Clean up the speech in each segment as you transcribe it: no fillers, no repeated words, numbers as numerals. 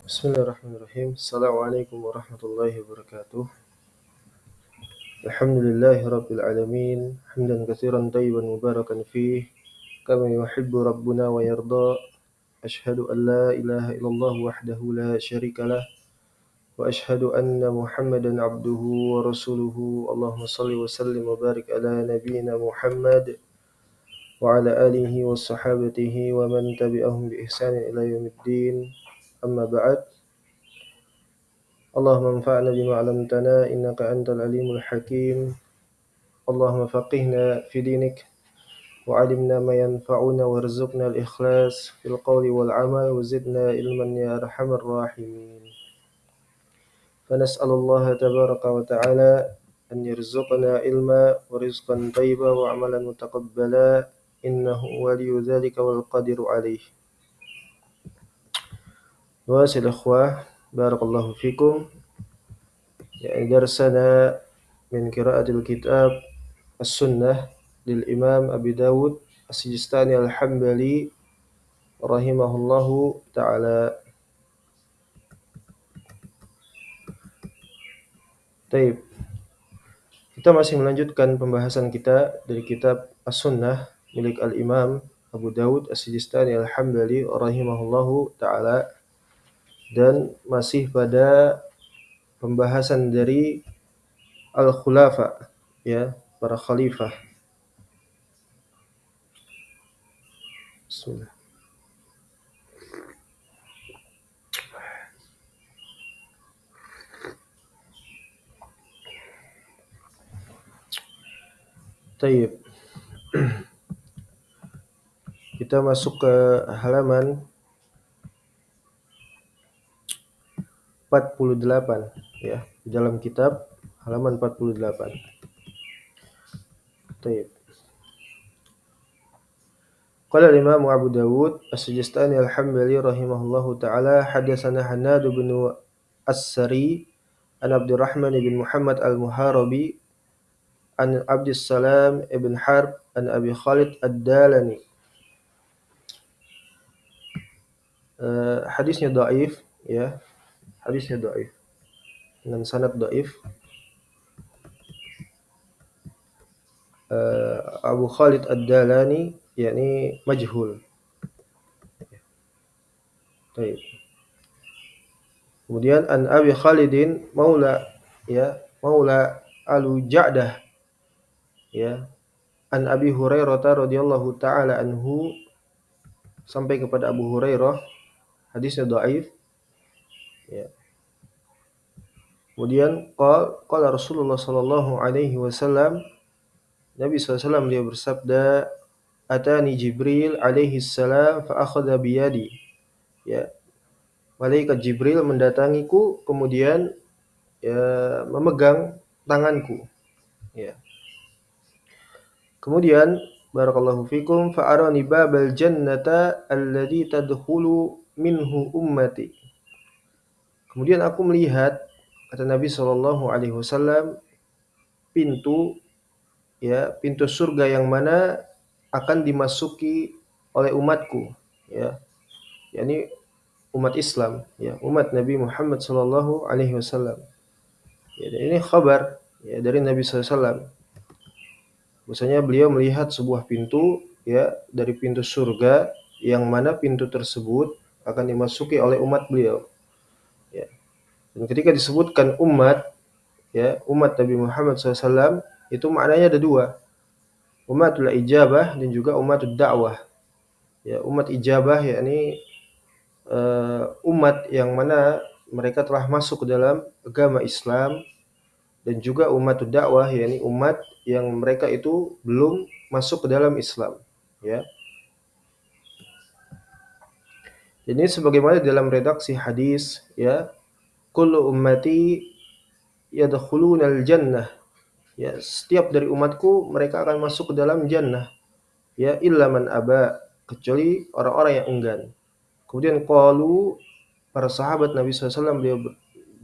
Bismillahirrahmanirrahim. Assalamualaikum warahmatullahi wabarakatuh. Alhamdulillahi rabbil alamin. Hamdan katsiran tayyiban mubarakan fih. Kama yuhibbu rabbuna wa yarda. Ashhadu an la ilaha illallah wahdahu la syarika lah. Wa ashhadu anna Muhammadan abduhu wa rasuluhu. Allahumma salli wa sallim wa barik ala nabiyyina Muhammad wa ala alihi wa sahabatihi wa man tabi'ahum bi ihsanin ila yaumiddin. Amma ba'd. اللهم انفعنا بما علمتنا إنك أنت العليم الحكيم اللهم فقهنا في دينك وعلمنا ما ينفعنا وارزقنا الإخلاص في القول والعمل وزدنا علما يا أرحم الراحمين فنسأل الله تبارك وتعالى أن يرزقنا علما ورزقا طيبا وعملا متقبلا إنه ولي ذلك والقادر عليه. واسي الإخوة بارك الله فيكم. يعني درسنا من قراءة الكتاب السنة للإمام أبي داود السجستاني الحنبلي رحمه الله تعالى. Taib. Kita masih melanjutkan pembahasan kita dari kitab As-Sunnah milik Al-Imam Abu Dawud As-Sijistani Al-Hambali rahimahullahu ta'ala, dan masih pada pembahasan dari Al-Khulafa, ya, para khalifah. Bismillah. Taib. Kita masuk ke halaman 48, ya, di dalam kitab halaman 48. Taib. Qala al-Imam Abu Dawud As-Sijistani Al-Hambali rahimahullahu ta'ala hadatsana Hannad bin As-Sari an Abdurrahman bin Muhammad Al-Muharabi an Abdussalam ibn Harb an Abi Khalid Ad-Dalani. Hadisnya dhaif, ya. Hadisnya dhaif dengan sanad dhaif. Abu Khalid Ad-Dalani yakni majhul. Baik. Kemudian an Abi Khalidin maula, ya, maula Al-Ja'dah, ya, an Abi Hurairah radhiyallahu taala anhu sampai kepada Abu Hurairah, hadisnya dhaif, ya. Kemudian qala Rasulullah sallallahu alaihi wasallam, Nabi SAW dia bersabda, atani Jibril alaihi salam fa akhadha bi yadi, ya, malaikat Jibril mendatangiku kemudian, ya, memegang tanganku, ya. Kemudian barakallahu fikum fa arani babal jannata alladhi tadkhulu minhu ummati. Kemudian aku melihat, kata Nabi sallallahu alaihi wasallam, pintu, ya, pintu surga yang mana akan dimasuki oleh umatku, ya. yakni umat Islam, ya, umat Nabi Muhammad sallallahu alaihi wasallam. Ya, ini kabar, ya, dari Nabi sallallahu alaihi wasallam. Bahwasanya beliau melihat sebuah pintu, ya, dari pintu surga yang mana pintu tersebut akan dimasuki oleh umat beliau. Ya. Dan ketika disebutkan umat, ya, umat Nabi Muhammad SAW itu maknanya ada dua. Umatul ijabah dan juga umatul dakwah. Ya, umat ijabah yakni umat yang mana mereka telah masuk ke dalam agama Islam, dan juga umatul dakwah yakni umat yang mereka itu belum masuk ke dalam Islam, ya. Ini sebagaimana dalam redaksi hadis, ya, kullu ummati yadkhulunal jannah, ya, setiap dari umatku mereka akan masuk ke dalam jannah, ya, illa man aba, kecuali orang-orang yang enggan. Kemudian qalu, para sahabat Nabi SAW beliau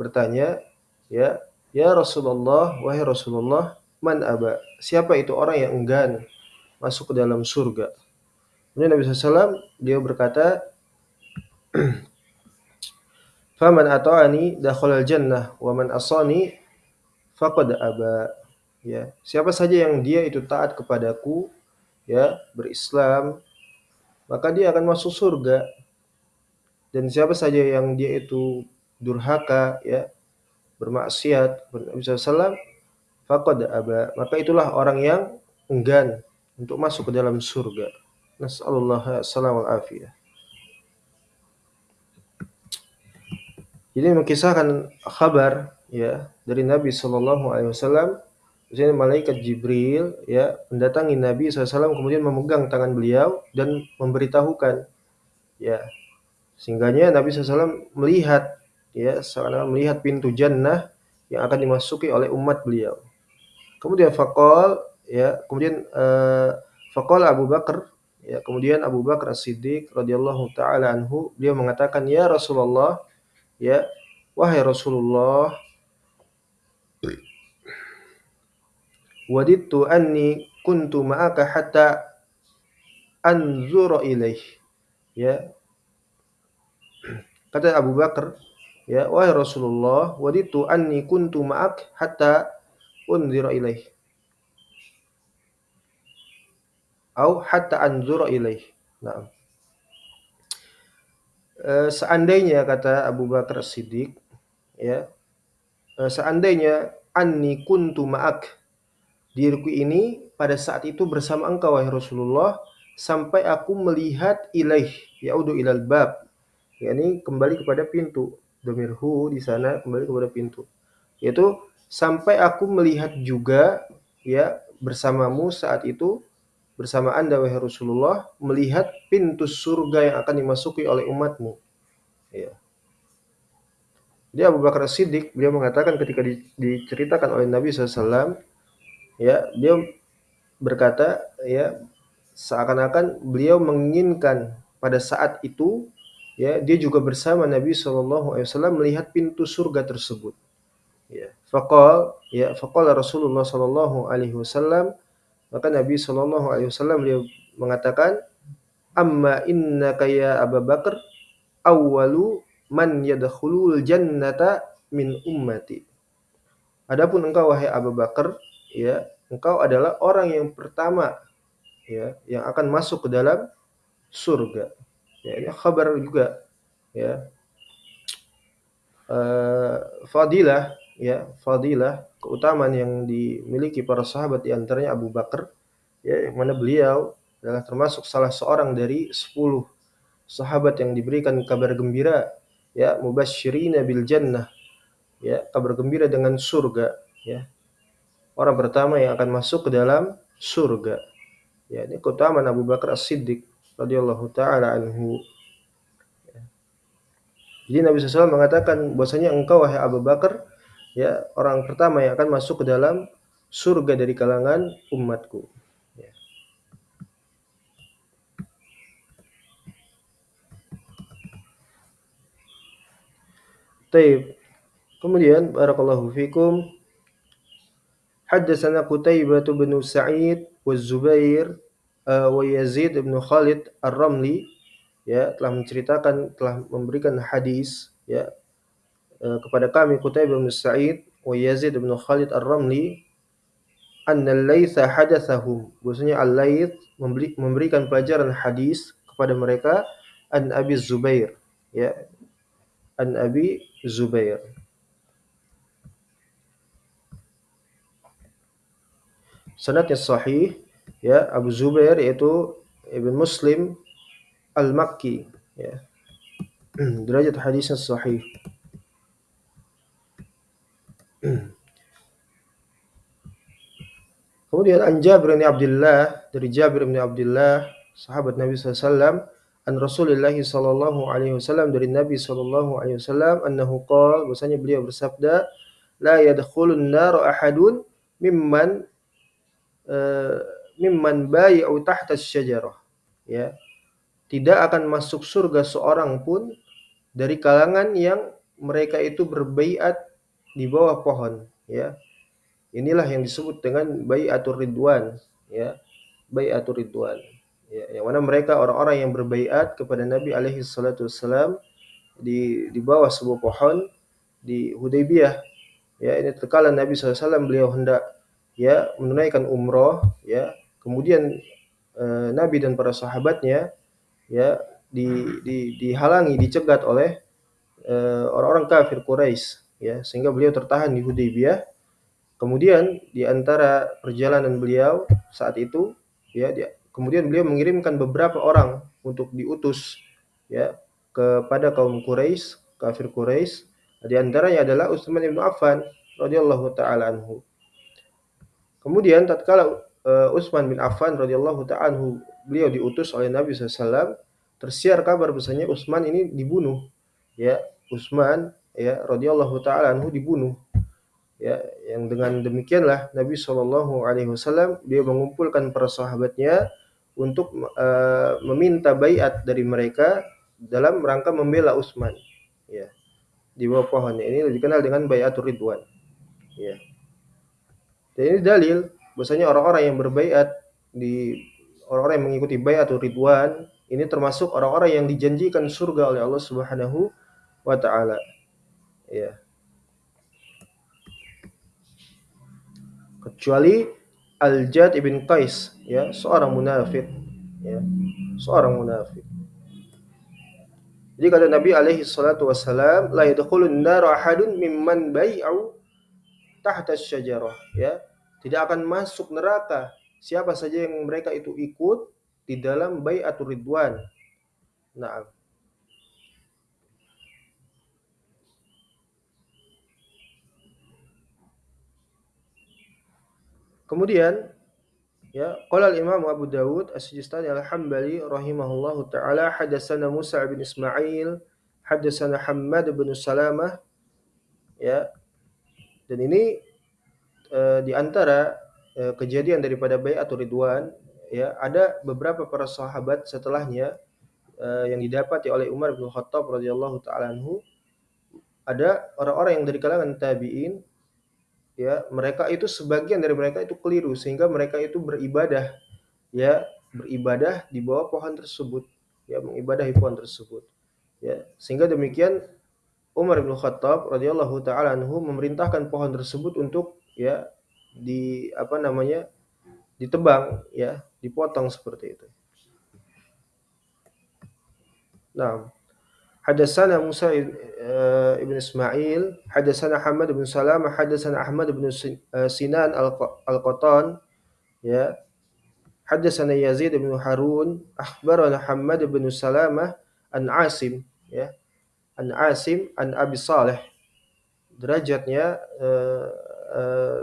bertanya, ya, ya Rasulullah, wahai Rasulullah, man aba, siapa itu orang yang enggan masuk ke dalam surga? Kemudian Nabi SAW beliau berkata, Faman ata'ani dakhalal jannah wa man asani faqad aba. Ya, siapa saja yang dia itu taat kepadaku, ya, berislam, maka dia akan masuk surga. Dan siapa saja yang dia itu durhaka, ya, bermaksiat kepada Nabi SAW, faqad aba, maka itulah orang yang enggan untuk masuk ke dalam surga. Nas'alullah salam wal afiyah. Jadi mengisahkan kabar, ya, dari Nabi Shallallahu Alaihi Wasallam, misalnya malaikat Jibril, ya, mendatangi Nabi SAW, kemudian memegang tangan beliau dan memberitahukan, ya, sehingganya Nabi SAW melihat, ya, seakan melihat pintu jannah yang akan dimasuki oleh umat beliau. Kemudian faqal Abu Bakar, ya, kemudian Abu Bakar As-Siddiq radhiyallahu taala anhu, dia mengatakan, ya Rasulullah, ya, wahai Rasulullah, wadidtu anni kuntu ma'aka hatta anzura ilaih. Ya, kata Abu Bakar, ya, wahai Rasulullah, wadidtu anni kuntu ma'ak hatta unzira ilaih. Au hatta anzura ilaih. Nah, seandainya, kata Abu Bakar Siddiq, ya, seandainya anni kuntu ma'ak, diriku ini pada saat itu bersama engkau wahai Rasulullah, sampai aku melihat ilaih, yaudu ilal bab, yakni kembali kepada pintu. Domirhu di sana kembali kepada pintu. Yaitu sampai aku melihat juga, ya, bersamamu saat itu, bersama Anda wahai Rasulullah, melihat pintu surga yang akan dimasuki oleh umatmu. Ya. Jadi Abu Bakar Siddiq, beliau mengatakan ketika diceritakan oleh Nabi SAW, ya, dia berkata, ya, seakan-akan beliau menginginkan pada saat itu, ya, dia juga bersama Nabi SAW melihat pintu surga tersebut. Ya, faqala Rasulullah SAW, maka Nabi SAW beliau mengatakan, amma innaka ya Abu Bakar awwalu man yadkhulul jannata min ummati. Adapun engkau wahai Abu Bakar, ya, engkau adalah orang yang pertama, ya, yang akan masuk ke dalam surga. Ya, ini kabar juga, ya, fadilah, ya, fadilah, keutamaan yang dimiliki para sahabat, di antaranya Abu Bakar, ya, yang mana beliau adalah termasuk salah seorang dari 10 sahabat yang diberikan kabar gembira, ya, mubasysyirina bil jannah, ya, kabar gembira dengan surga, ya. Orang pertama yang akan masuk ke dalam surga. Ya, ini keutamaan Abu Bakar As-Siddiq radhiyallahu taala anhu. Jadi Nabi SAW mengatakan bahwasanya engkau wahai Abu Bakar, ya, orang pertama yang akan masuk ke dalam surga dari kalangan umatku. Ya. Taib. Kemudian barakallahu fikum, haddatsana Qutaibah bin Sa'id wa Zubair wa Yazid bin Khalid Ar-Ramli, ya, telah memberikan hadis, ya, kepada kami Qutaibah bin Sa'id wa Yazid bin Khalid Ar-Ramli, anna al-Laitsa hadatsahum, bahwasanya Al-Laits memberikan pelajaran hadis kepada mereka, an Abi Zubair, ya, an Abi Zubair. Sanadnya sahih, ya, Abu Zubair yaitu Ibn Muslim Al-Makki, ya. Derajat hadisnya sahih. Kemudian an Jabir bin Abdullah, dari Jabir bin Abdullah, sahabat Nabi SAW, an Rasulullah sallallahu alaihi wasallam, dari Nabi sallallahu alaihi wasallam, annahu qala, bahwasanya beliau bersabda, la yadkhulun nar ahadun mimman mimman bai'u tahta asy-syajarah, ya. Tidak akan masuk surga seorang pun dari kalangan yang mereka itu berbaiat di bawah pohon, ya. Inilah yang disebut dengan bai'atur ridwan, ya. Bai'atur ridwan. Ya, yang mana mereka orang-orang yang berbaiat kepada Nabi alaihi salatu wassalam, di bawah sebuah pohon di Hudaybiyah. Ya, ini tatkala Nabi SAW beliau hendak ya menunaikan umroh ya. Kemudian Nabi dan para sahabatnya ya dihalangi, dicegat oleh orang-orang kafir Quraisy ya, sehingga beliau tertahan di Hudaybiyah. Kemudian di antara perjalanan beliau saat itu ya kemudian beliau mengirimkan beberapa orang untuk diutus ya kepada kaum Quraisy, kafir Quraisy. Di antaranya adalah Utsman bin Affan radhiyallahu taala anhu. Kemudian tatkala Utsman bin Affan radhiyallahu taala anhu beliau diutus oleh Nabi SAW, tersiar kabar bahasanya Utsman ini dibunuh. Ya, Utsman ya radhiyallahu taala anhu dibunuh. Ya, yang dengan demikianlah Nabi Shallallahu alaihi wasallam dia mengumpulkan para sahabatnya untuk meminta baiat dari mereka dalam rangka membela Utsman. Ya, di bawah pohonnya ini dikenal dengan Baiatur Ridwan. Ya. Dan ini dalil bahwasanya orang-orang yang berbaiat di orang-orang yang mengikuti Baiatur Ridwan ini termasuk orang-orang yang dijanjikan surga oleh Allah Subhanahu wa taala. Ya. Kecuali Al-Jad ibn Qais ya, seorang munafik ya, seorang munafik. Jadi kata Nabi alaihi salatu wasalam, la yadkhulun nar ahadun mimman bai'u tahta syajarah ya. Tidak akan masuk neraka siapa saja yang mereka itu ikut di dalam bai'atur ridwan. Nah, kemudian ya, qala al-Imam Abu Dawud As-Sijistani Al-Hambali rahimahullahu taala hadatsana Musa bin Ismail hadatsana Hammad bin Salamah ya. Dan ini di antara kejadian daripada Bai'atur Ridwan ya, ada beberapa para sahabat setelahnya yang didapati oleh Umar bin Khattab radhiyallahu taala anhu, ada orang-orang yang dari kalangan tabi'in ya, mereka itu sebagian dari mereka itu keliru sehingga mereka itu beribadah ya, beribadah di bawah pohon tersebut ya, mengibadahi pohon tersebut ya, sehingga demikian Umar bin Khattab radhiyallahu taala anhu memerintahkan pohon tersebut untuk ya di apa namanya ditebang ya, dipotong seperti itu. Nah, hadatsana Musa ibn Ismail, hadatsana Hamad bin Salamah, hadatsana Ahmad bin Sinan al-Qattan ya, hadatsana Yazid bin Harun, akhbarana Hamad bin Salamah an Asim ya, an Asim an Abi Saleh. Derajatnya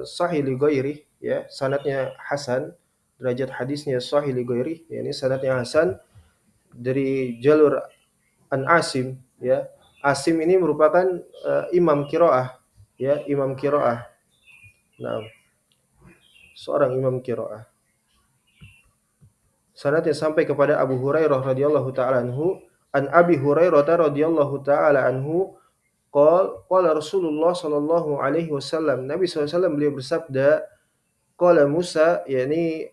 sahih li ghairi ya, sanadnya hasan, derajat hadisnya sahih li ghairi, yakni sanadnya hasan dari jalur An Asim ya. Asim ini merupakan imam qiraah ya, imam qiraah. Nah, seorang imam qiraah. Sanadnya sampai kepada Abu Hurairah radhiyallahu taala anhu, an Abi Hurairah radhiyallahu taala anhu qala Rasulullah sallallahu alaihi wasallam, Nabi SAW beliau bersabda, qala Musa, yakni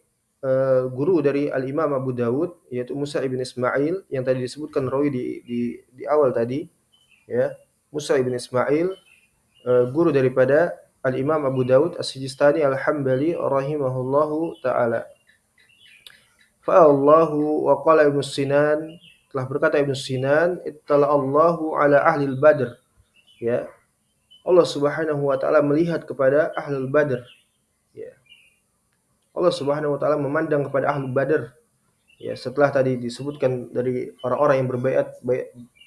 guru dari Al-Imam Abu Dawud yaitu Musa ibn Ismail yang tadi disebutkan rawi di awal tadi ya. Musa ibn Ismail guru daripada Al-Imam Abu Dawud As-Sijistani Al-Hambali rahimahullahu taala. Fa Allahu wa qala Ibnu Sinan, telah berkata Ibnu Sinan, ittala Allahu ala ahli Badr ya. Allah Subhanahu wa taala melihat kepada ahli Badr ya. Allah Subhanahu wa taala memandang kepada ahli Badr ya, setelah tadi disebutkan dari orang-orang yang berbaiat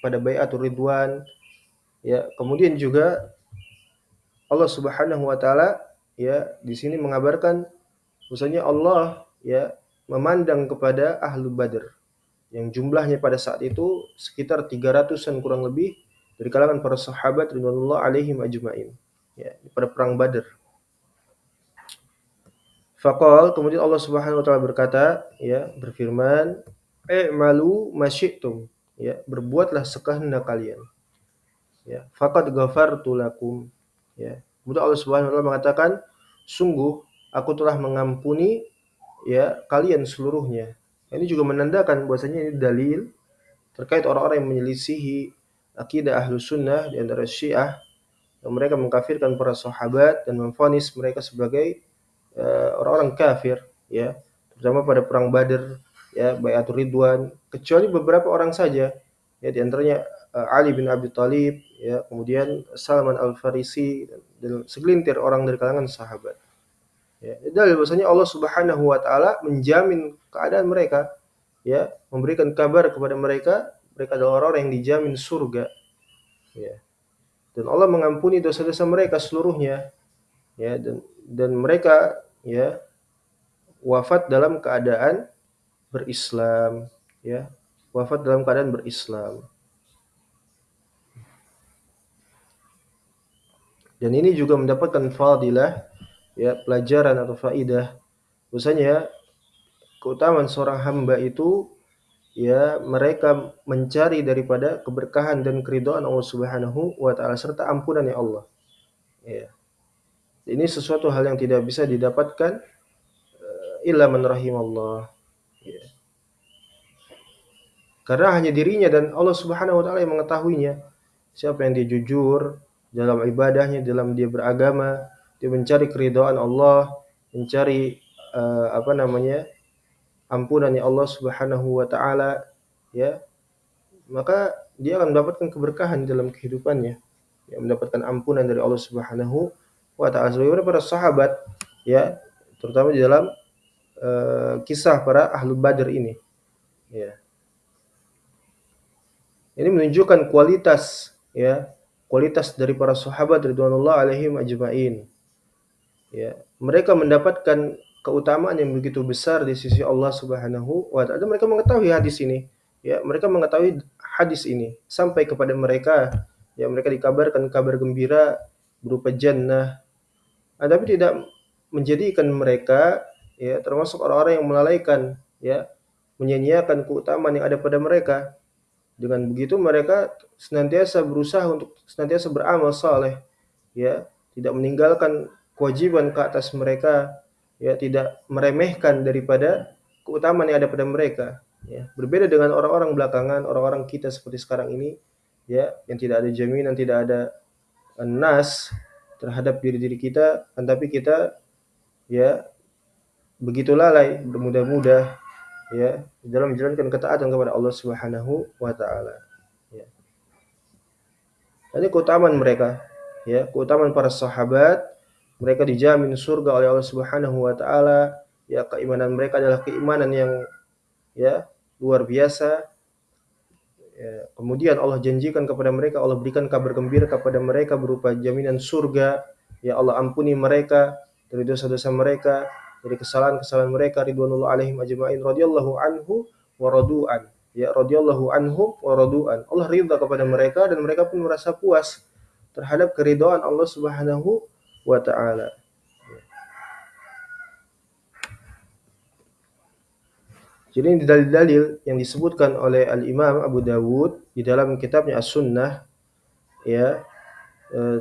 pada Baiatur Ridwan ya. Kemudian juga Allah Subhanahu wa taala ya di sini mengabarkan bahwasanya Allah ya memandang kepada ahlu Badr yang jumlahnya pada saat itu sekitar 300-an kurang lebih dari kalangan para sahabat radhiyallahu alaihim ajmain ya, pada perang Badr. Faqal, kemudian Allah Subhanahu wa taala berkata ya, berfirman, "I'malu masyi'tum." Ya, berbuatlah sekehendak kalian. Ya, faqad ghafartu lakum. Ya. Kemudian Allah Subhanahu wa taala mengatakan, "Sungguh aku telah mengampuni ya kalian seluruhnya." Ini juga menandakan bahwasanya ini dalil terkait orang-orang yang menyelisihi akidah Ahlus Sunnah di antara Syiah yang mereka mengkafirkan para sahabat dan memvonis mereka sebagai orang-orang kafir, ya, terutama pada perang Badar, ya, Bai'atul Ridwan, kecuali beberapa orang saja, ya, di antaranya Ali bin Abi Thalib, ya, kemudian Salman Al-Farisi dan segelintir orang dari kalangan sahabat. Ya, dalil bahwasanya Allah Subhanahu wa taala menjamin keadaan mereka, ya, memberikan kabar kepada mereka, mereka adalah orang-orang yang dijamin surga, ya. Dan Allah mengampuni dosa-dosa mereka seluruhnya, ya, dan mereka, ya, wafat dalam keadaan berislam, ya, wafat dalam keadaan berislam. Dan ini juga mendapatkan fadilah, ya, pelajaran atau faidah bahwasanya keutamaan seorang hamba itu, ya, mereka mencari daripada keberkahan dan keridhaan Allah Subhanahu wa taala serta ampunan ya Allah. Ya. Ini sesuatu hal yang tidak bisa didapatkan illa man rahimallah. Ya. Karena hanya dirinya dan Allah Subhanahu wa taala yang mengetahuinya. Siapa yang dia jujur dalam ibadahnya, dalam dia beragama, dia mencari keridhaan Allah, mencari apa namanya? Ampunan ya Allah Subhanahu wa taala, ya, maka dia akan mendapatkan keberkahan dalam kehidupannya, ya, mendapatkan ampunan dari Allah Subhanahu wa taala sebagaimana para sahabat, ya, terutama di dalam kisah para ahlu Badr ini, ya. Ini menunjukkan kualitas, ya, kualitas dari para sahabat ridwanullah alaihim ajmain. Ya, mereka mendapatkan keutamaan yang begitu besar di sisi Allah Subhanahu wa taala. Mereka mengetahui hadis ini, ya, mereka mengetahui hadis ini sampai kepada mereka, ya, mereka dikabarkan kabar gembira berupa jannah. Tapi tidak menjadikan mereka, ya, termasuk orang-orang yang melalaikan, ya, menyia-nyiakan keutamaan yang ada pada mereka. Dengan begitu mereka senantiasa berusaha untuk senantiasa beramal saleh, ya, tidak meninggalkan kewajiban ke atas mereka, ya, tidak meremehkan daripada keutamaan yang ada pada mereka, ya. Berbeda dengan orang-orang belakangan, orang-orang kita seperti sekarang ini, ya, yang tidak ada jaminan, tidak ada nas terhadap diri-diri kita, tapi kita, ya, begitu lalai, bermudah-mudah, ya, dalam menjalankan ketaatan kepada Allah Subhanahu wa taala. Ya. Ini keutamaan mereka, ya, keutamaan para sahabat, mereka dijamin surga oleh Allah Subhanahu wa taala, ya, keimanan mereka adalah keimanan yang, ya, luar biasa. Ya, kemudian Allah janjikan kepada mereka, Allah berikan kabar gembira kepada mereka berupa jaminan surga, ya, Allah ampuni mereka dari dosa-dosa mereka, dari kesalahan-kesalahan mereka ridwanullah alaihim ajmain radhiyallahu anhu wa radu'an. Ya, radhiyallahu anhum wa radu'an. Allah ridha kepada mereka dan mereka pun merasa puas terhadap keridhaan Allah Subhanahu wa taala. Jadi ini dalil-dalil yang disebutkan oleh Al-Imam Abu Dawud di dalam kitabnya As-Sunnah, ya,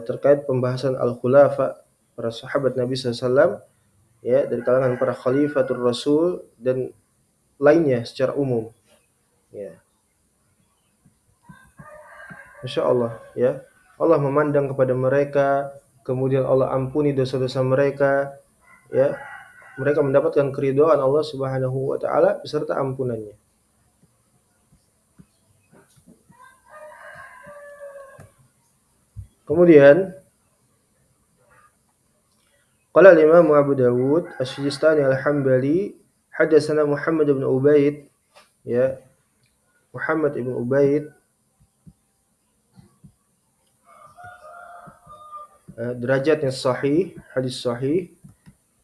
terkait pembahasan al-khulafa, para sahabat Nabi SAW, ya, dari kalangan para khalifatul Rasul dan lainnya secara umum, ya. Masya Allah, ya. Allah memandang kepada mereka, kemudian Allah ampuni dosa-dosa mereka, ya. Mereka mendapatkan keridhaan Allah Subhanahu wa taala beserta ampunannya. Kemudian qala al-Imam Abu Dawud Asy-Sijistani Al-Hambali hadatsana Muhammad bin Ubaid, ya, Muhammad ibn Ubaid, derajatnya sahih, hadis sahih,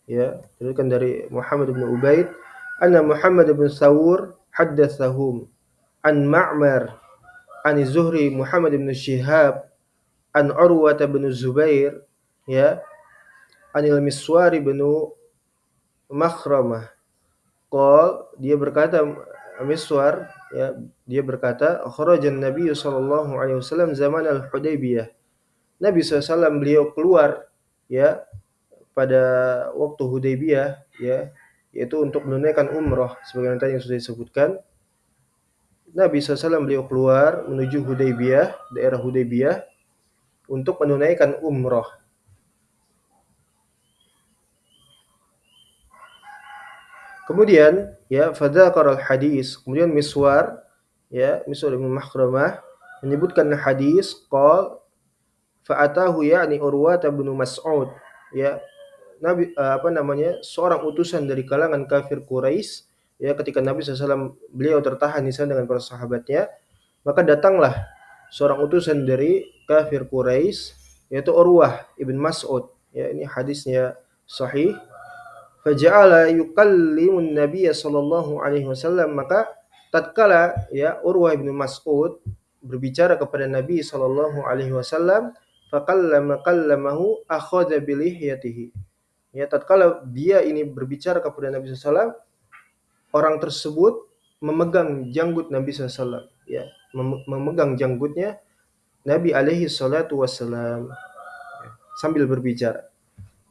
ya, diriwayatkan dari Muhammad bin Ubaid anna Muhammad bin Thawr haddatsahum an Ma'mar an Zuhri Muhammad bin Shihab an Urwah bin Zubair, ya, anil Miswar bin Makhramah qol, dia berkata, Miswar, ya, dia berkata kharajan Nabi sallallahu alaihi wasallam zaman al-Hudaybiyah. Nabi SAW beliau keluar, ya, pada waktu Hudaybiyah, ya, yaitu untuk menunaikan umrah sebagaimana tadi yang sudah disebutkan. Nabi SAW beliau keluar menuju Hudaybiyah, daerah Hudaybiyah untuk menunaikan umroh. Kemudian ya fadzakara al-hadis, kemudian Miswar Miswar bin Makhramah menyebutkan hadis fa'atahu yakni Urwah bin Mas'ud, ya Nabi seorang utusan dari kalangan kafir Quraisy, ya ketika Nabi SAW beliau tertahan di sana dengan para sahabatnya, maka datanglah seorang utusan dari kafir Quraisy yaitu Urwah ibn Mas'ud, ya ini hadisnya sahih. Faja'ala yukallimun Nabiy sallallahu alaihi wasallam, maka tatkala ya Urwah bin Mas'ud berbicara kepada Nabi sallallahu alaihi wasallam, kallamahu akhadha bi lihyatihi. Ya tatkala dia ini berbicara kepada Nabi sallallahu alaihi wasallam, orang tersebut memegang janggut Nabi sallallahu alaihi wasallam, ya memegang janggutnya Nabi alaihi salatu wasallam sambil berbicara.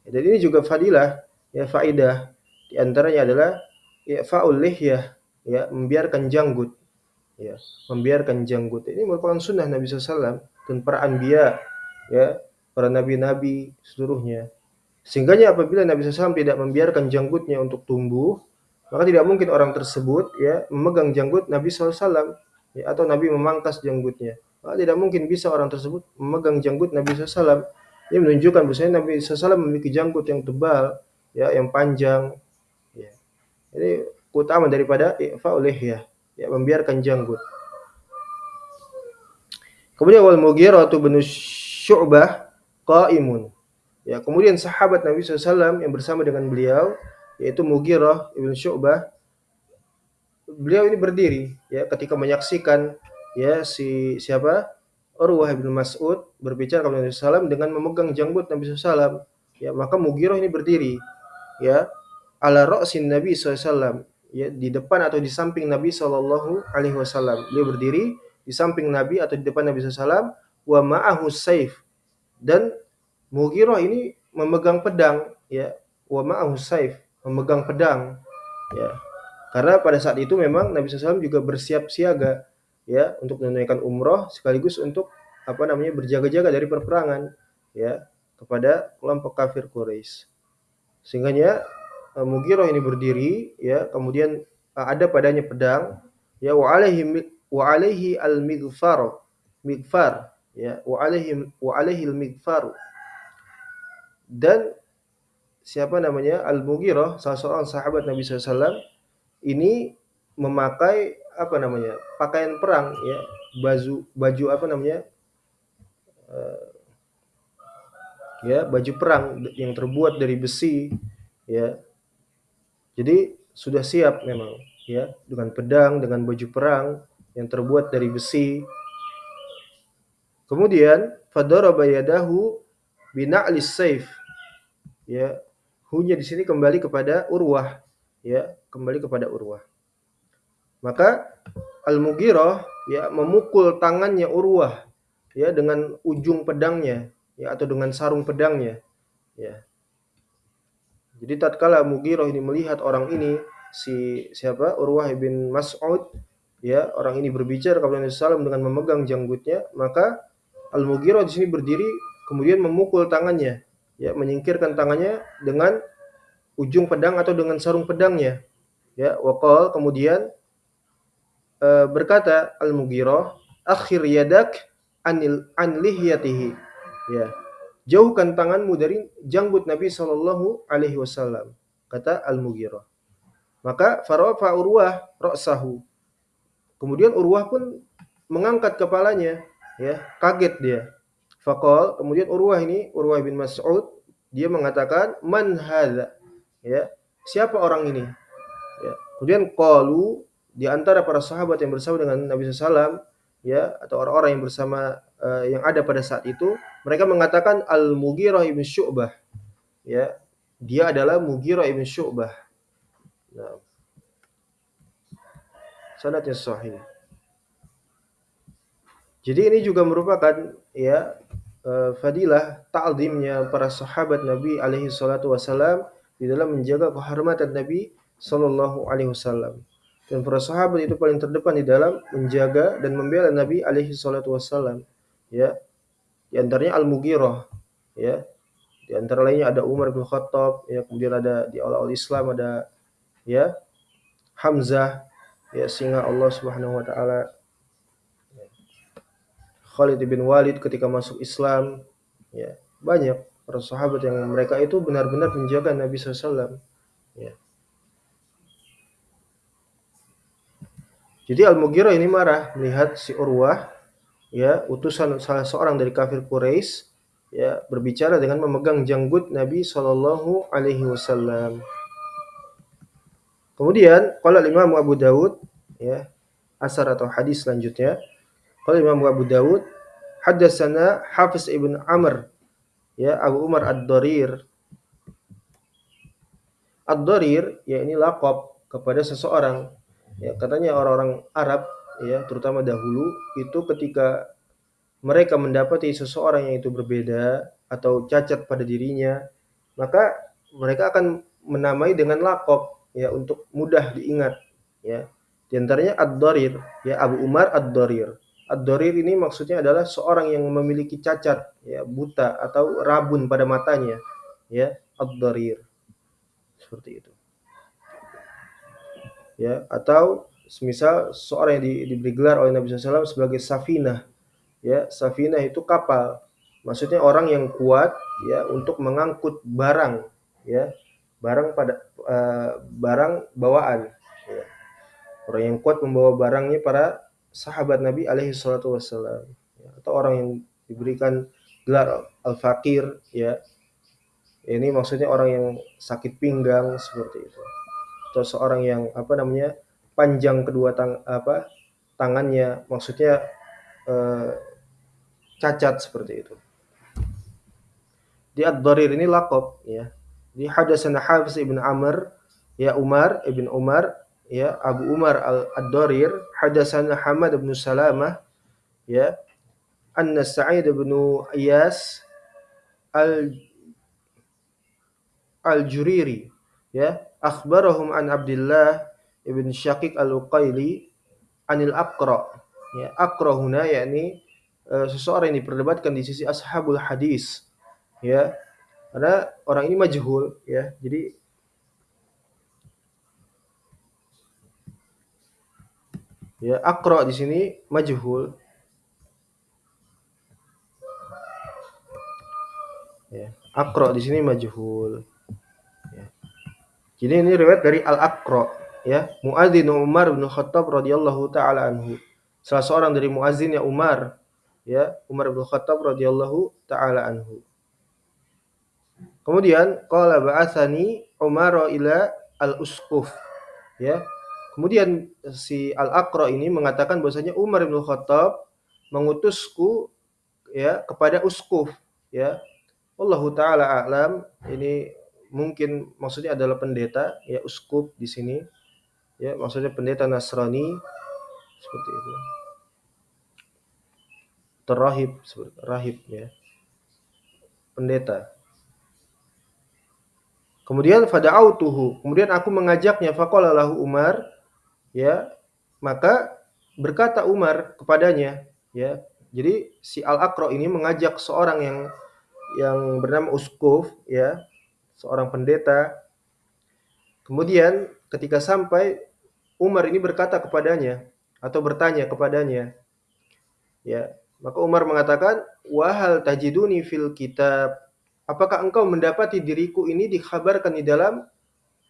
Dan ini juga fadilah, ya faidah di antaranya adalah i'fa'ul lihyah, ya membiarkan janggut, ya membiarkan janggut. Ini merupakan sunnah Nabi SAW dan para anbiya, ya para nabi-nabi seluruhnya. Sehingganya apabila Nabi SAW tidak membiarkan janggutnya untuk tumbuh, maka tidak mungkin orang tersebut ya memegang janggut Nabi SAW, ya, atau Nabi memangkas janggutnya. Maka tidak mungkin bisa orang tersebut memegang janggut Nabi SAW. Ini menunjukkan bahwasanya Nabi SAW memiliki janggut yang tebal, ya, yang panjang. Ya. Ini keutamaan daripada i'fa'ul lihyah, ya, membiarkan janggut. Kemudian wal Mughirah bin Syu'bah qa'imun. Ya, kemudian sahabat Nabi SAW yang bersama dengan beliau, yaitu Mughirah ibn Syu'bah, beliau ini berdiri, ya, ketika menyaksikan ya siapa Urwah bin Mas'ud berbicara kepada Nabi SAW dengan memegang janggut Nabi SAW. Ya, maka Mughirah ini berdiri, ya, ala ra'sin Nabi SAW, ya, di depan atau di samping Nabi Shallallahu Alaihi Wasallam. Dia berdiri di samping Nabi atau di depan Nabi SAW. Wa ma'ahu saif, dan Mughirah ini memegang pedang, ya, wa ma'ahu saif, memegang pedang, ya. Karena pada saat itu memang Nabi SAW juga bersiap siaga, ya, untuk menunaikan umroh sekaligus untuk berjaga-jaga dari perperangan, ya, kepada kelompok kafir Quraisy. Sehingganya Mughirah ini berdiri, ya, kemudian ada padanya pedang, ya, wa alaihi al-mighfar, ya, wa alaihi al-mighfar. Dan Al-Mughirah, salah seorang sahabat Nabi SAW, ini memakai pakaian perang, ya, baju baju perang yang terbuat dari besi, ya. Jadi sudah siap memang, ya, dengan pedang, dengan baju perang yang terbuat dari besi. Kemudian fadaraba yadahu bina'lis saif, ya. Hunya di sini kembali kepada Urwah, ya, kembali kepada Urwah. Maka Al-Mughirah, ya, memukul tangannya Urwah, ya, dengan ujung pedangnya, ya, atau dengan sarung pedangnya, ya. Jadi tatkala Mughirah ini melihat orang ini, Urwah bin Mas'ud, ya, orang ini berbicara kepada Nabi SAW dengan memegang janggutnya, maka Al-Mughirah di sini berdiri kemudian memukul tangannya, ya, menyingkirkan tangannya dengan ujung pedang atau dengan sarung pedangnya, ya. Waqal, kemudian berkata Al-Mughirah, akhir yadak an lihyatihi, ya, jauhkan tanganmu dari janggut Nabi Shallallahu Alaihi Wasallam, kata Al-Mughirah. Maka farafa Urwah ra'sahu, kemudian Urwah pun mengangkat kepalanya, ya, kaget dia. Faqal, kemudian Urwah bin Mas'ud, dia mengatakan man hadza, ya, siapa orang ini, ya. Kemudian qalu, di antara para sahabat yang bersama dengan Nabi SAW, ya, atau orang-orang yang bersama yang ada pada saat itu, mereka mengatakan Al-Mughirah ibn Syu'bah, ya, dia adalah Mughirah ibn Syu'bah. Nah, sanadnya sahih. Jadi ini juga merupakan, ya, fadilah ta'zimnya para sahabat Nabi alaihi salatu wasallam di dalam menjaga kehormatan Nabi sallallahu alaihi wasallam. Dan para sahabat itu paling terdepan di dalam menjaga dan membela Nabi alaihi salatu wassalam. Ya, di antaranya Al-Mughirah, ya. Di antara lainnya ada Umar bin Khattab, ya, kemudian ada di awal-awal Islam ada ya Hamzah, ya, singa Allah Subhanahu wa taala. Khalid bin Walid ketika masuk Islam, ya. Banyak para sahabat yang mereka itu benar-benar menjaga Nabi SAW. Ya. Jadi Al-Mughirah ini marah melihat si Urwah, ya, utusan salah seorang dari kafir Quraisy, ya, berbicara dengan memegang janggut Nabi Shallallahu Alaihi Wasallam. Kemudian kalau Imam Abu Dawud, ya, asar atau hadis selanjutnya, kalau Imam Abu Dawud, haddatsana Hafiz ibn Amr, ya, Abu Umar Ad-Darir. Ad-Darir, ya, ini lakop kepada seseorang. Ya, katanya orang-orang Arab, ya, terutama dahulu itu ketika mereka mendapati seseorang yang itu berbeda atau cacat pada dirinya, maka mereka akan menamai dengan lakop, ya, untuk mudah diingat, ya. Di antaranya Ad-Darir, ya, Abu Umar Ad-Darir. Ad-Darir ini maksudnya adalah seorang yang memiliki cacat, ya, buta atau rabun pada matanya, ya, Ad-Darir. Seperti itu. Ya, atau semisal seorang yang diberi gelar oleh Nabi SAW sebagai Safinah. Ya, Safinah itu kapal. Maksudnya orang yang kuat, ya, untuk mengangkut barang, ya, barang bawaan. Ya. Orang yang kuat membawa barangnya para sahabat Nabi alaihi salatu wassalam. Ya, atau orang yang diberikan gelar al-faqir, ya. Ini maksudnya orang yang sakit pinggang seperti itu. Atau seorang yang panjang kedua tangannya, maksudnya eh, cacat seperti itu. Di Ad-Darir ini laqab, ya. Di hadatsana Hafiz ibn Amr, ya, Umar ibn Umar, ya, Abu Umar Ad-Darir, hadatsana Hamad bin Salamah, ya, anna Sa'id bin Iyas al al-Juriri, ya, akhbarahum an Abdullah ibn Syaqiq al-Uqaili anil Aqra. Ya, Aqra huna yakni seseorang yang diperdebatkan di sisi ashabul hadis, ya. Karena orang ini majhul, ya. Jadi ya Aqra di sini majhul. Ya, Aqra di sini majhul. Ya. Jadi ini riwayat dari Al-Aqra, ya, muadzin Umar bin Khattab radhiyallahu taala anhu. Salah seorang dari muazzinnya Umar, ya, Umar bin Khattab radhiyallahu taala anhu. Kemudian qala ba'atsani Umar ila al-usquf, ya. Kemudian si Al-Aqra ini mengatakan bahwasanya Umar bin Khattab mengutusku, ya, kepada uskuf, ya. Wallahu taala a'lam. Ini mungkin maksudnya adalah pendeta, ya, uskup di sini, ya, maksudnya pendeta Nasrani seperti itu. Terahib, rahib, ya, pendeta. Kemudian fada'autuhu, kemudian aku mengajaknya, faqala lahu Umar, ya, maka berkata Umar kepadanya, ya. Jadi si Al-Aqra ini mengajak seorang yang bernama Uskuf, ya, seorang pendeta. Kemudian ketika sampai, Umar ini berkata kepadanya atau bertanya kepadanya, ya, maka Umar mengatakan, wahal tajiduni fil kitab, apakah engkau mendapati diriku ini dikabarkan di dalam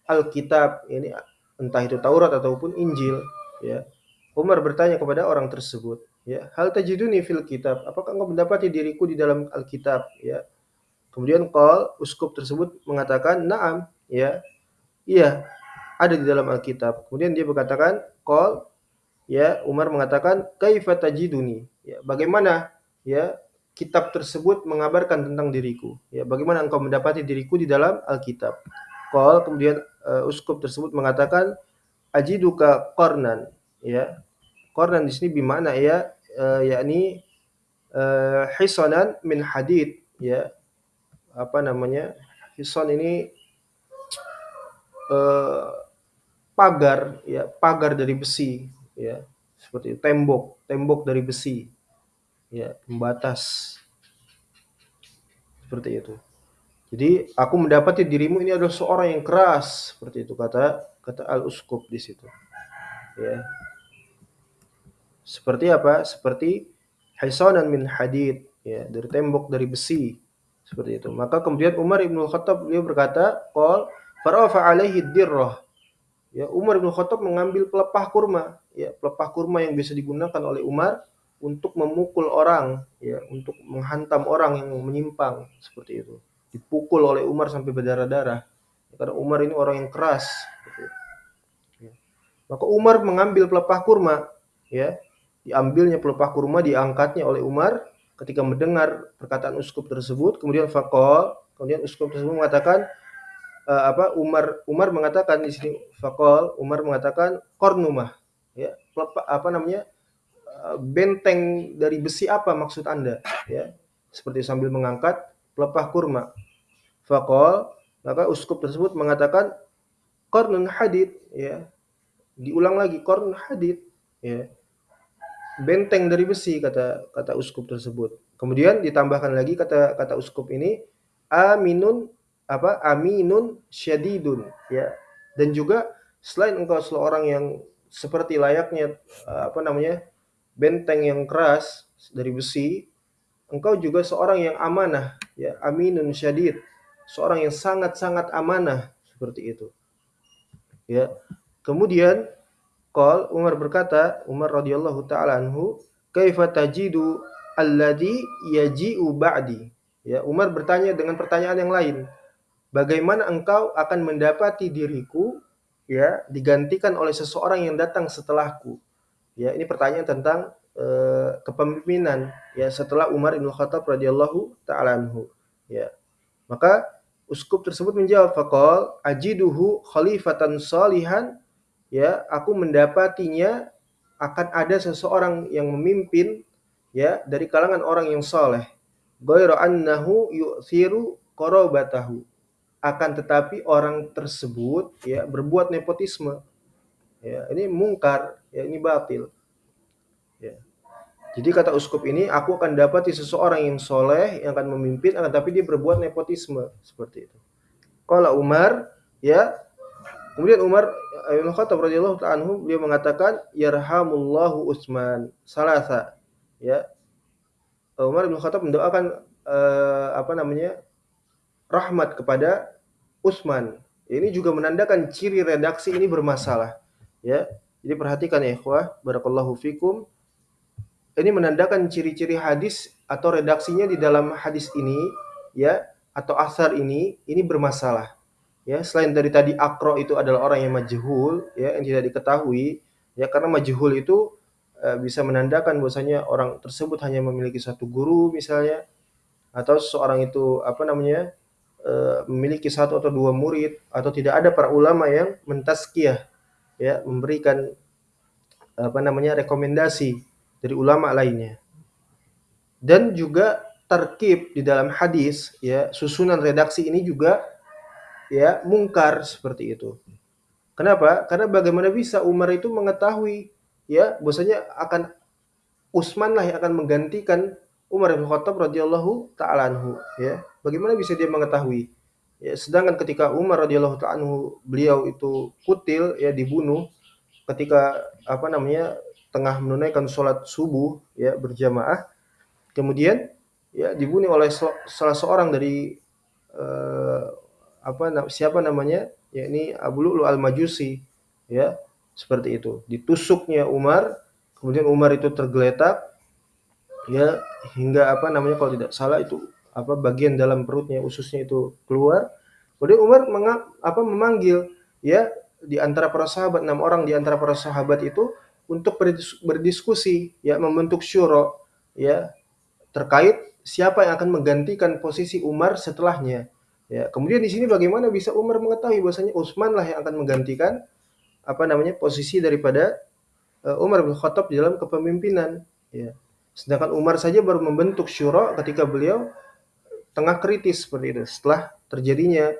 Alkitab, ini entah itu Taurat ataupun Injil, ya. Umar bertanya kepada orang tersebut, ya, hal tajiduni fil kitab, apakah engkau mendapati diriku di dalam Alkitab, ya. Kemudian uskup tersebut mengatakan, na'am, ya, iya, ada di dalam Alkitab. Kemudian dia berkatakan, ya, Umar mengatakan, kaifa tajiduni, ya, bagaimana, ya, kitab tersebut mengabarkan tentang diriku, ya, bagaimana engkau mendapati diriku di dalam Alkitab. Kemudian uskup tersebut mengatakan, ajiduka qarnan, ya. Qarnan di sini bermakna, ya, yakni hisanan min hadid, ya. Hisan ini pagar, ya, pagar dari besi, ya, seperti tembok dari besi, ya, pembatas, seperti itu. Jadi aku mendapati dirimu ini adalah seorang yang keras, seperti itu kata kata al-uskup di situ. Ya. Seperti apa? Seperti hisanan min hadid, ya, dari tembok dari besi. Seperti itu. Maka kemudian Umar bin Khattab beliau berkata, qol farafa alaihi dirrah. Ya, Umar bin Khattab mengambil pelepah kurma, ya, pelepah kurma yang bisa digunakan oleh Umar untuk memukul orang, ya, untuk menghantam orang yang menyimpang, seperti itu. Dipukul oleh Umar sampai berdarah-darah. Karena Umar ini orang yang keras, gitu. Ya. Maka Umar mengambil pelepah kurma, ya. Diambilnya pelepah kurma, diangkatnya oleh Umar ketika mendengar perkataan uskup tersebut, kemudian kemudian uskup tersebut mengatakan, Umar mengatakan di sini, Umar mengatakan kornumah, ya, apa namanya, benteng dari besi apa maksud Anda, ya, seperti sambil mengangkat pelepah kurma. Maka uskup tersebut mengatakan kornun hadid, ya, diulang lagi kornun hadid, ya, benteng dari besi, kata kata uskup tersebut. Kemudian ditambahkan lagi kata kata uskup ini, aminun syadidun, ya, dan juga selain engkau seorang yang seperti layaknya benteng yang keras dari besi, engkau juga seorang yang amanah, ya, aminun syadid, seorang yang sangat-sangat amanah, seperti itu, ya. Kemudian Umar berkata, Umar radhiyallahu taala anhu, kaifa tajidu alladhi yaji'u ba'di. Ya, Umar bertanya dengan pertanyaan yang lain. Bagaimana engkau akan mendapati diriku, ya, digantikan oleh seseorang yang datang setelahku? Ya, ini pertanyaan tentang kepemimpinan, ya, setelah Umar bin Khattab radhiyallahu taala anhu. Ya. Maka uskup tersebut menjawab, faqal ajiduhu khalifatan salihan, ya, aku mendapatinya akan ada seseorang yang memimpin, ya, dari kalangan orang yang soleh. Ghairu annahu yu'thiru qarabatahu. Akan tetapi orang tersebut, ya, berbuat nepotisme. Ya, ini mungkar, ya, ini batil. Ya. Jadi kata uskup ini, aku akan dapati seseorang yang soleh yang akan memimpin, akan tapi dia berbuat nepotisme, seperti itu. Kalau Umar, ya, kemudian Umar bin Khattab radhiyallahu ta'ala anhu, beliau mengatakan yarhamullahu Utsman salasa, ya. Umar bin Khattab mendoakan rahmat kepada Utsman. Ini juga menandakan ciri redaksi ini bermasalah, ya. Jadi perhatikan ya ikhwah, barakallahu fikum. Ini menandakan ciri-ciri hadis atau redaksinya di dalam hadis ini, ya, atau asar ini bermasalah. Ya, selain dari tadi akro itu adalah orang yang majhul, ya, yang tidak diketahui, ya, karena majhul itu bisa menandakan bahwasanya orang tersebut hanya memiliki satu guru misalnya, atau seorang itu memiliki satu atau dua murid, atau tidak ada para ulama yang mentazkiyah, ya, memberikan rekomendasi dari ulama lainnya. Dan juga tarkib di dalam hadis, ya, susunan redaksi ini juga, ya, mungkar, seperti itu. Kenapa? Karena bagaimana bisa Umar itu mengetahui, ya, bahwasanya akan Utsman lah yang akan menggantikan Umar bin Khattab radhiyallahu taala anhu, ya. Bagaimana bisa dia mengetahui? Ya, sedangkan ketika Umar radhiyallahu taala anhu, beliau itu kutil, ya, dibunuh ketika tengah menunaikan sholat subuh, ya, berjamaah. Kemudian, ya, dibunuh oleh salah seorang dari siapa namanya, yakni Abu Lu'lu al-Majusi, ya, seperti itu. Ditusuknya Umar, kemudian Umar itu tergeletak, ya, hingga kalau tidak salah itu bagian dalam perutnya, ususnya itu keluar. Kemudian Umar memanggil, ya, di antara para sahabat, 6 orang di antara para sahabat itu untuk berdiskusi, ya, membentuk syura, ya, terkait siapa yang akan menggantikan posisi Umar setelahnya. Ya, kemudian di sini bagaimana bisa Umar mengetahui bahwasanya Utsman lah yang akan menggantikan posisi daripada Umar bin Khattab di dalam kepemimpinan, ya. Sedangkan Umar saja baru membentuk syura ketika beliau tengah kritis, seperti itu, setelah terjadinya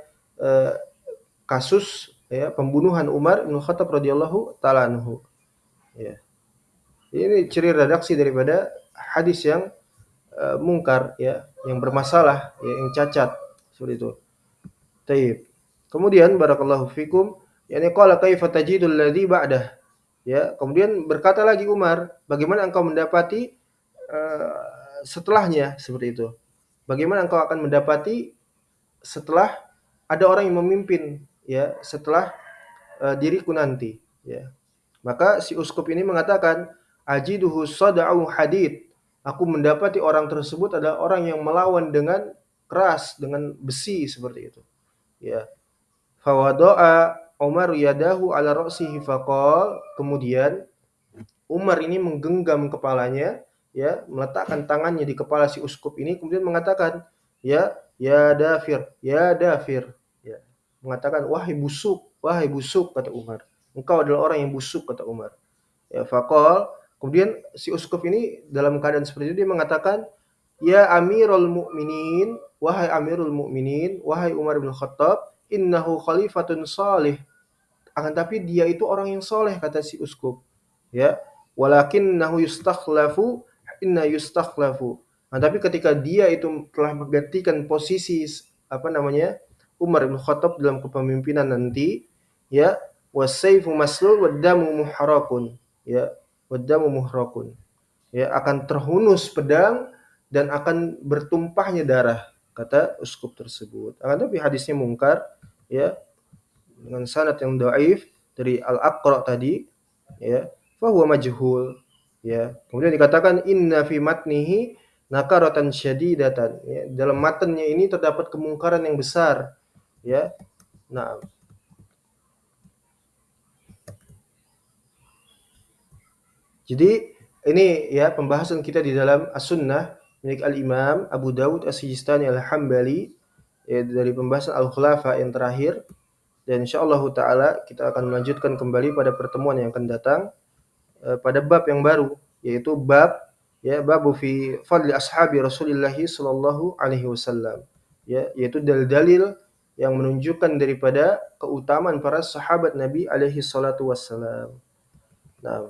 kasus ya, pembunuhan Umar bin Khattab radhiyallahu taala anhu. Ya. Ini ciri redaksi daripada hadis yang mungkar ya, yang bermasalah, ya, yang cacat seperti itu. Taib. Kemudian barakallahu fikum, yani qala kaifa tajidul ladzi ba'dah. Ya, kemudian berkata lagi Umar, bagaimana engkau mendapati setelahnya seperti itu. Bagaimana engkau akan mendapati setelah ada orang yang memimpin ya, setelah diriku nanti ya. Maka si uskup ini mengatakan, ajiduhu sada'u hadid. Aku mendapati orang tersebut adalah orang yang melawan dengan keras, dengan besi seperti itu. Ya. Fawado'a Umar yadahu ala ra'sihi faqal. Kemudian Umar ini menggenggam kepalanya, ya, meletakkan tangannya di kepala si uskup ini, kemudian mengatakan, ya Dafir, ya Dafir, ya, mengatakan wahai busuk, kata Umar, engkau adalah orang yang busuk, kata Umar. Ya, faqal, kemudian si uskup ini dalam keadaan seperti itu dia mengatakan, ya Amirul Mukminin, wahai Amirul Mukminin, wahai Umar bin Khattab, innahu khalifatun salih. Akan tapi dia itu orang yang soleh, kata si uskup. Ya, walakinnahu yustakhlafu, inna yustakhlafu. Nah, tapi ketika dia itu telah menggantikan posisi Umar bin Khattab dalam kepemimpinan nanti, ya, wasayfu maslul wadamu muharakun, ya, wadamu muhrakun, ya, akan terhunus pedang dan akan bertumpahnya darah, kata uskup tersebut. Akan tapi hadisnya mungkar, ya, dengan sanad yang dhaif dari Al-Aqra tadi, ya, fa huwa majhul, ya. Kemudian dikatakan inna fi matnihi nakaratan syadidatan, ya, dalam matanya ini terdapat kemungkaran yang besar, ya. Nah, jadi ini ya pembahasan kita di dalam As-Sunnah milik Al-Imam Abu Dawud As-Sijistani Al-Hambali, ya, dari pembahasan Al-Khulafa yang terakhir, dan insyaallah taala kita akan melanjutkan kembali pada pertemuan yang akan datang pada bab yang baru, yaitu bab, ya, babu fi fadli ashabi Rasulillah sallallahu alaihi wasallam, ya, yaitu dalil-dalil yang menunjukkan daripada keutamaan para sahabat Nabi alaihi salatu wassalam. Nah,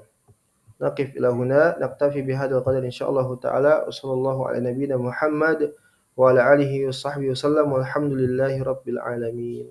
naqif ila huna naktafi bihadzal qadar insyaallah taala. Wassallallahu ala nabiyyina Muhammad wa ala alihi washabbihi wasallam walhamdulillahi rabbil alamin.